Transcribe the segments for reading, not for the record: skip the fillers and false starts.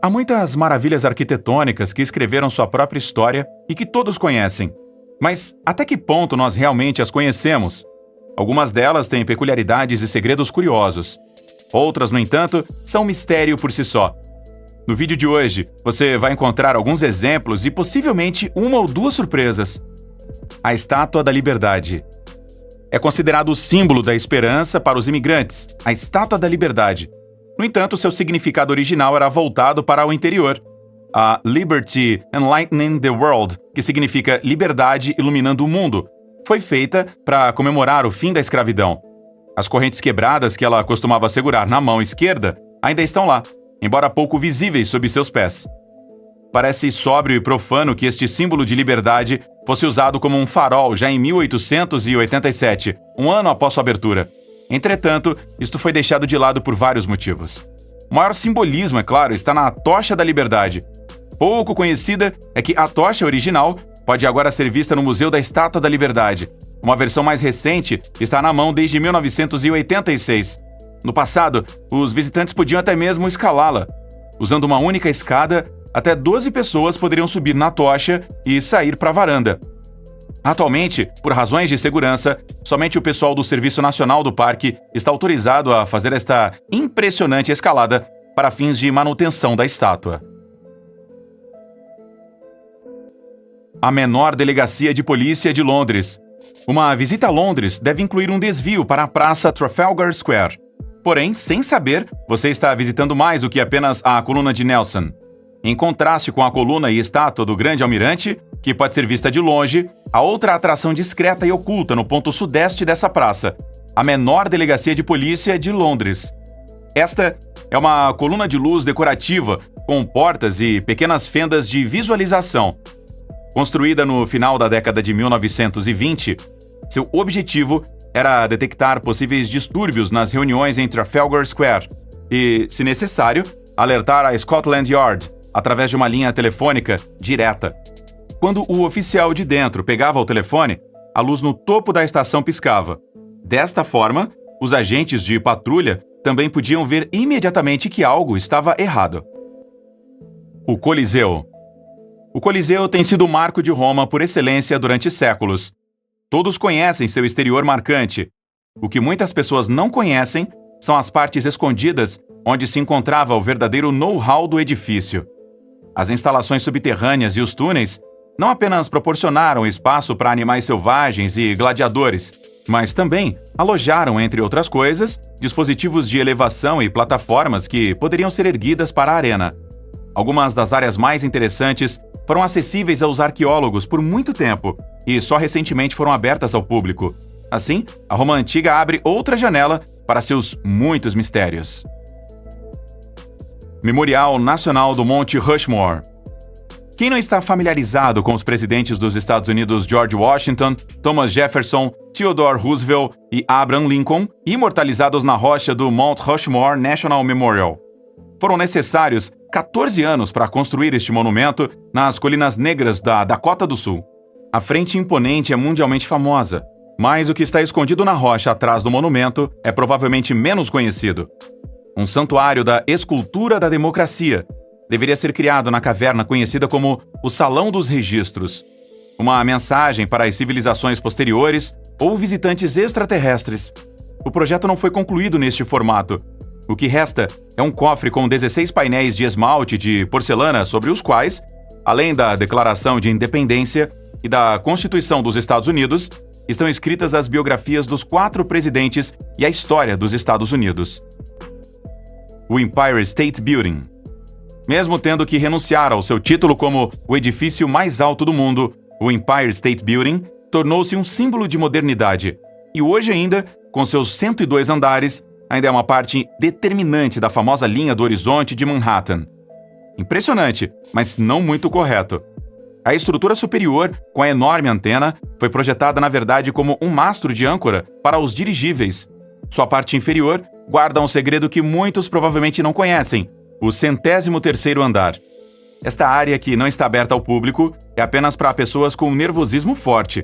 Há muitas maravilhas arquitetônicas que escreveram sua própria história e que todos conhecem. Mas até que ponto nós realmente as conhecemos? Algumas delas têm peculiaridades e segredos curiosos. Outras, no entanto, são um mistério por si só. No vídeo de hoje, você vai encontrar alguns exemplos e possivelmente uma ou duas surpresas. A Estátua da Liberdade. É considerado o símbolo da esperança para os imigrantes, a Estátua da Liberdade. No entanto, seu significado original era voltado para o interior. A Liberty Enlightening the World, que significa liberdade iluminando o mundo, foi feita para comemorar o fim da escravidão. As correntes quebradas que ela costumava segurar na mão esquerda ainda estão lá, embora pouco visíveis sob seus pés. Parece sóbrio e profano que este símbolo de liberdade fosse usado como um farol já em 1887, um ano após sua abertura. Entretanto, isto foi deixado de lado por vários motivos. O maior simbolismo, é claro, está na Tocha da Liberdade. Pouco conhecida é que a tocha original pode agora ser vista no Museu da Estátua da Liberdade. Uma versão mais recente está na mão desde 1986. No passado, os visitantes podiam até mesmo escalá-la. Usando uma única escada, até 12 pessoas poderiam subir na tocha e sair para a varanda. Atualmente, por razões de segurança, somente o pessoal do Serviço Nacional do Parque está autorizado a fazer esta impressionante escalada para fins de manutenção da estátua. A menor delegacia de polícia de Londres. Uma visita a Londres deve incluir um desvio para a Praça Trafalgar Square. Porém, sem saber, você está visitando mais do que apenas a coluna de Nelson. Em contraste com a coluna e estátua do Grande Almirante, que pode ser vista de longe, a outra atração discreta e oculta no ponto sudeste dessa praça, a menor delegacia de polícia de Londres. Esta é uma coluna de luz decorativa com portas e pequenas fendas de visualização. Construída no final da década de 1920, seu objetivo era detectar possíveis distúrbios nas reuniões em Trafalgar Square e, se necessário, alertar a Scotland Yard através de uma linha telefônica direta. Quando o oficial de dentro pegava o telefone, a luz no topo da estação piscava. Desta forma, os agentes de patrulha também podiam ver imediatamente que algo estava errado. O Coliseu. O Coliseu tem sido o marco de Roma por excelência durante séculos. Todos conhecem seu exterior marcante. O que muitas pessoas não conhecem são as partes escondidas onde se encontrava o verdadeiro know-how do edifício. As instalações subterrâneas e os túneis não apenas proporcionaram espaço para animais selvagens e gladiadores, mas também alojaram, entre outras coisas, dispositivos de elevação e plataformas que poderiam ser erguidas para a arena. Algumas das áreas mais interessantes foram acessíveis aos arqueólogos por muito tempo e só recentemente foram abertas ao público. Assim, a Roma Antiga abre outra janela para seus muitos mistérios. Memorial Nacional do Monte Rushmore. Quem não está familiarizado com os presidentes dos Estados Unidos George Washington, Thomas Jefferson, Theodore Roosevelt e Abraham Lincoln, imortalizados na rocha do Mount Rushmore National Memorial? Foram necessários 14 anos para construir este monumento nas Colinas Negras da Dakota do Sul. A frente imponente é mundialmente famosa, mas o que está escondido na rocha atrás do monumento é provavelmente menos conhecido. Um santuário da escultura da democracia deveria ser criado na caverna conhecida como o Salão dos Registros. Uma mensagem para as civilizações posteriores ou visitantes extraterrestres. O projeto não foi concluído neste formato. O que resta é um cofre com 16 painéis de esmalte de porcelana sobre os quais, além da Declaração de Independência e da Constituição dos Estados Unidos, estão escritas as biografias dos 4 presidentes e a história dos Estados Unidos. O Empire State Building. Mesmo tendo que renunciar ao seu título como o edifício mais alto do mundo, o Empire State Building tornou-se um símbolo de modernidade e hoje ainda, com seus 102 andares, ainda é uma parte determinante da famosa linha do horizonte de Manhattan. Impressionante, mas não muito correto. A estrutura superior, com a enorme antena, foi projetada na verdade como um mastro de âncora para os dirigíveis. Sua parte inferior guarda um segredo que muitos provavelmente não conhecem, o 103º andar. Esta área, que não está aberta ao público, é apenas para pessoas com nervosismo forte.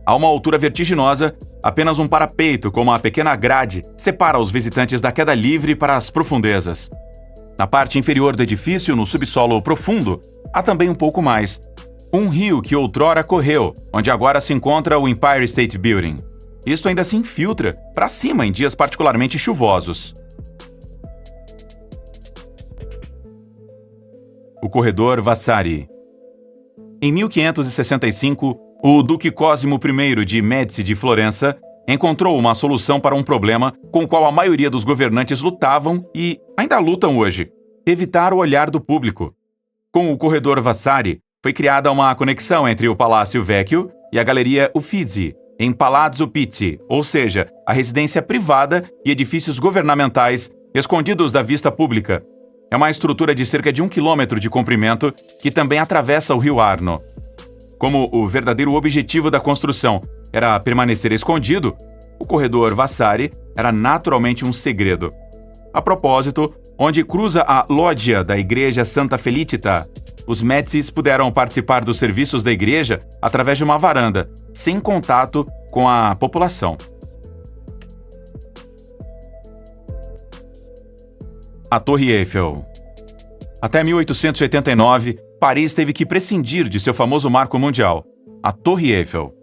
A uma altura vertiginosa, apenas um parapeito com uma pequena grade separa os visitantes da queda livre para as profundezas. Na parte inferior do edifício, no subsolo profundo, há também um pouco mais. Um rio que outrora correu, onde agora se encontra o Empire State Building. Isto ainda se infiltra para cima em dias particularmente chuvosos. O corredor Vasari. Em 1565, o Duque Cosimo I de Médici de Florença encontrou uma solução para um problema com o qual a maioria dos governantes lutavam e ainda lutam hoje: evitar o olhar do público. Com o corredor Vasari, foi criada uma conexão entre o Palácio Vecchio e a Galeria Uffizi, em Palazzo Pitti, ou seja, a residência privada e edifícios governamentais escondidos da vista pública. É uma estrutura de cerca de 1 quilômetro de comprimento que também atravessa o rio Arno. Como o verdadeiro objetivo da construção era permanecer escondido, o corredor Vasari era naturalmente um segredo. A propósito, onde cruza a loggia da Igreja Santa Felicita, os Médicis puderam participar dos serviços da igreja através de uma varanda, sem contato com a população. A Torre Eiffel. Até 1889, Paris teve que prescindir de seu famoso marco mundial, a Torre Eiffel.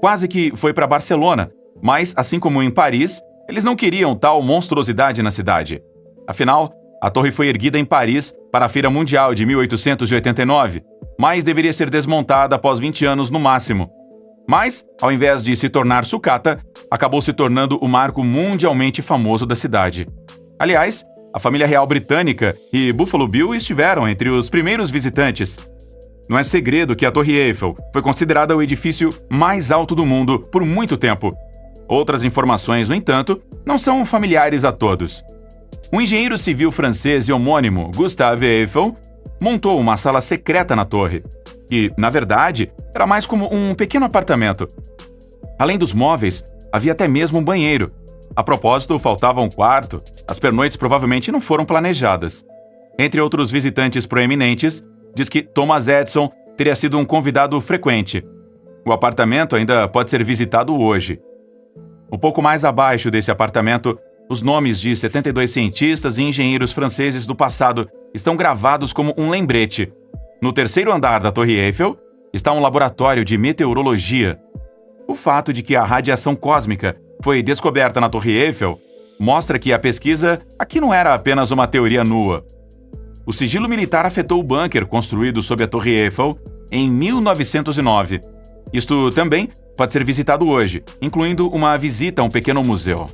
Quase que foi para Barcelona, mas, assim como em Paris, eles não queriam tal monstruosidade na cidade. Afinal, a torre foi erguida em Paris para a Feira Mundial de 1889, mas deveria ser desmontada após 20 anos no máximo. Mas, ao invés de se tornar sucata, acabou se tornando o marco mundialmente famoso da cidade. Aliás, a família real britânica e Buffalo Bill estiveram entre os primeiros visitantes. Não é segredo que a Torre Eiffel foi considerada o edifício mais alto do mundo por muito tempo. Outras informações, no entanto, não são familiares a todos. O engenheiro civil francês e homônimo Gustave Eiffel montou uma sala secreta na torre, que, na verdade, era mais como um pequeno apartamento. Além dos móveis, havia até mesmo um banheiro. A propósito, faltava um quarto. As pernoites provavelmente não foram planejadas. Entre outros visitantes proeminentes, diz que Thomas Edison teria sido um convidado frequente. O apartamento ainda pode ser visitado hoje. Um pouco mais abaixo desse apartamento, os nomes de 72 cientistas e engenheiros franceses do passado estão gravados como um lembrete. No terceiro andar da Torre Eiffel está um laboratório de meteorologia. O fato de que a radiação cósmica foi descoberta na Torre Eiffel mostra que a pesquisa aqui não era apenas uma teoria nua. O sigilo militar afetou o bunker construído sob a Torre Eiffel em 1909. Isto também pode ser visitado hoje, incluindo uma visita a um pequeno museu.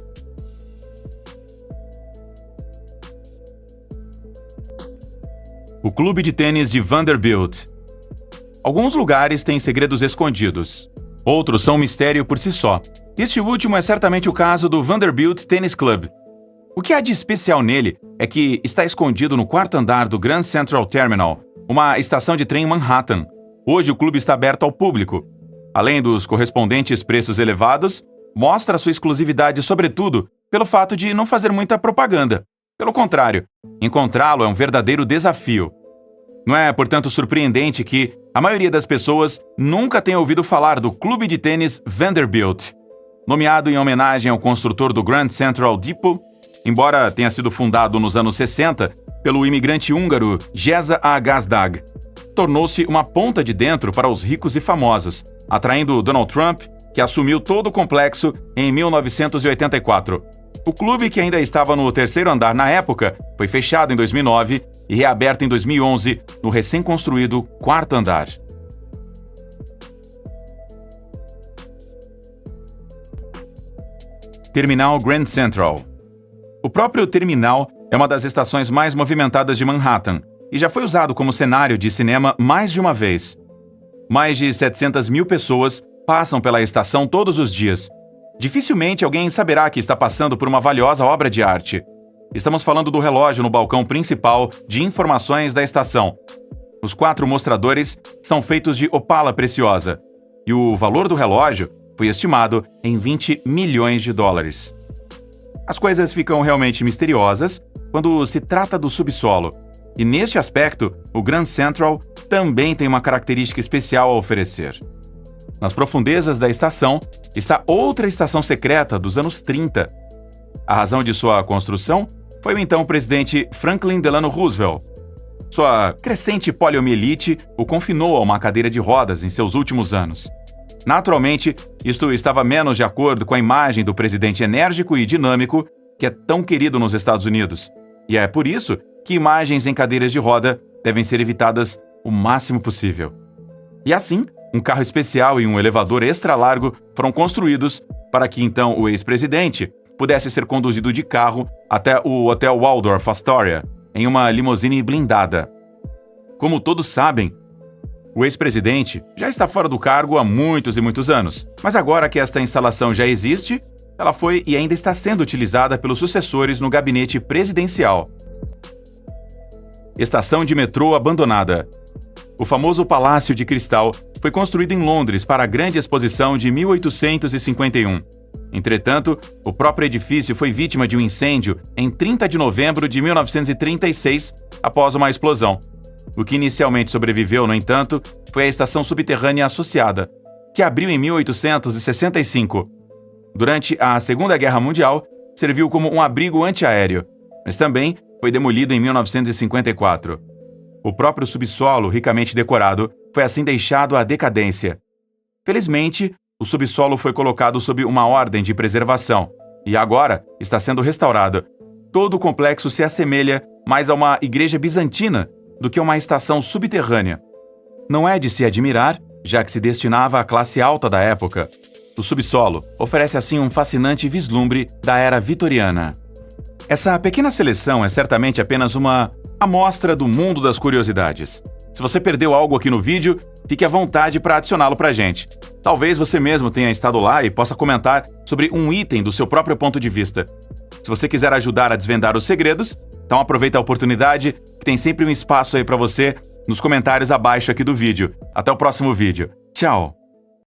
O Clube de Tênis de Vanderbilt. Alguns lugares têm segredos escondidos. Outros são um mistério por si só. Este último é certamente o caso do Vanderbilt Tennis Club. O que há de especial nele é que está escondido no quarto andar do Grand Central Terminal, uma estação de trem em Manhattan. Hoje o clube está aberto ao público. Além dos correspondentes preços elevados, mostra sua exclusividade sobretudo pelo fato de não fazer muita propaganda. Pelo contrário, encontrá-lo é um verdadeiro desafio. Não é, portanto, surpreendente que a maioria das pessoas nunca tenha ouvido falar do Clube de Tênis Vanderbilt. Nomeado em homenagem ao construtor do Grand Central Depot, embora tenha sido fundado nos anos 60 pelo imigrante húngaro Geza A. Gazdag, tornou-se uma ponta de dentro para os ricos e famosos, atraindo Donald Trump, que assumiu todo o complexo em 1984. O clube, que ainda estava no terceiro andar na época, foi fechado em 2009 e reaberto em 2011 no recém-construído quarto andar. Terminal Grand Central. O próprio terminal é uma das estações mais movimentadas de Manhattan e já foi usado como cenário de cinema mais de uma vez. Mais de 700 mil pessoas passam pela estação todos os dias. Dificilmente alguém saberá que está passando por uma valiosa obra de arte. Estamos falando do relógio no balcão principal de informações da estação. Os 4 mostradores são feitos de opala preciosa e o valor do relógio foi estimado em 20 milhões de dólares. As coisas ficam realmente misteriosas quando se trata do subsolo, e neste aspecto, o Grand Central também tem uma característica especial a oferecer. Nas profundezas da estação está outra estação secreta dos anos 30. A razão de sua construção foi o então presidente Franklin Delano Roosevelt. Sua crescente poliomielite o confinou a uma cadeira de rodas em seus últimos anos. Naturalmente, isto estava menos de acordo com a imagem do presidente enérgico e dinâmico que é tão querido nos Estados Unidos. E é por isso que imagens em cadeiras de roda devem ser evitadas o máximo possível. E assim, um carro especial e um elevador extra-largo foram construídos para que então o ex-presidente pudesse ser conduzido de carro até o Hotel Waldorf Astoria, em uma limusine blindada. Como todos sabem, o ex-presidente já está fora do cargo há muitos e muitos anos, mas agora que esta instalação já existe, ela foi e ainda está sendo utilizada pelos sucessores no gabinete presidencial. Estação de metrô abandonada. O famoso Palácio de Cristal foi construído em Londres para a Grande Exposição de 1851. Entretanto, o próprio edifício foi vítima de um incêndio em 30 de novembro de 1936, após uma explosão. O que inicialmente sobreviveu, no entanto, foi a estação subterrânea associada, que abriu em 1865. Durante a Segunda Guerra Mundial, serviu como um abrigo antiaéreo, mas também foi demolido em 1954. O próprio subsolo, ricamente decorado, foi assim deixado à decadência. Felizmente, o subsolo foi colocado sob uma ordem de preservação e agora está sendo restaurado. Todo o complexo se assemelha mais a uma igreja bizantina do que a uma estação subterrânea. Não é de se admirar, já que se destinava à classe alta da época. O subsolo oferece assim um fascinante vislumbre da era vitoriana. Essa pequena seleção é certamente apenas uma amostra do mundo das curiosidades. Se você perdeu algo aqui no vídeo, fique à vontade para adicioná-lo para a gente. Talvez você mesmo tenha estado lá e possa comentar sobre um item do seu próprio ponto de vista. Se você quiser ajudar a desvendar os segredos, então aproveita a oportunidade, que tem sempre um espaço aí para você nos comentários abaixo aqui do vídeo. Até o próximo vídeo. Tchau!